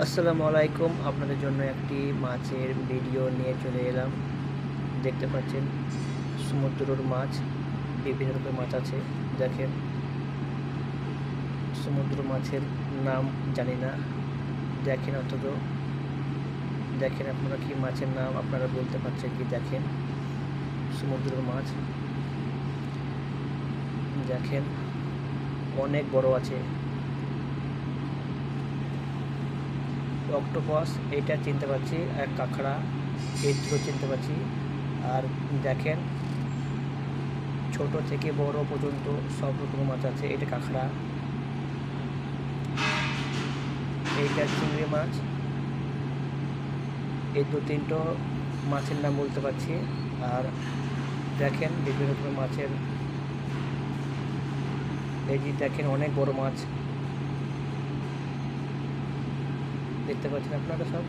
আসসালামু আলাইকুম। আপনাদের জন্য একটি মাছের ভিডিও নিয়ে চলে এলাম। দেখতে পাচ্ছেন সমুদ্রের মাছ, বিভিন্ন রকমের মাছ আছে। দেখেন, সমুদ্র মাছের নাম জানি না। দেখেন অন্তত, দেখেন আপনারা কি মাছের নাম আপনারা বলতে পারছেন কি? দেখেন সমুদ্রের মাছ, দেখেন অনেক বড় আছে। অক্টোপাস এইটা চিনতে পারছি, আর কাঁকড়া এই দুটো চিনতে পারছি। আর দেখেন ছোট থেকে বড় পর্যন্ত সব রকম মাছ আছে। এটা কাঁকড়া, এইটা চিংড়ি মাছ। এই দু তিনটো মাছের নাম বলতে পারছি। আর দেখেন বিভিন্ন রকমের মাছের, এই যে দেখেন অনেক বড় মাছ দেখতে পাচ্ছেন আপনারা সব।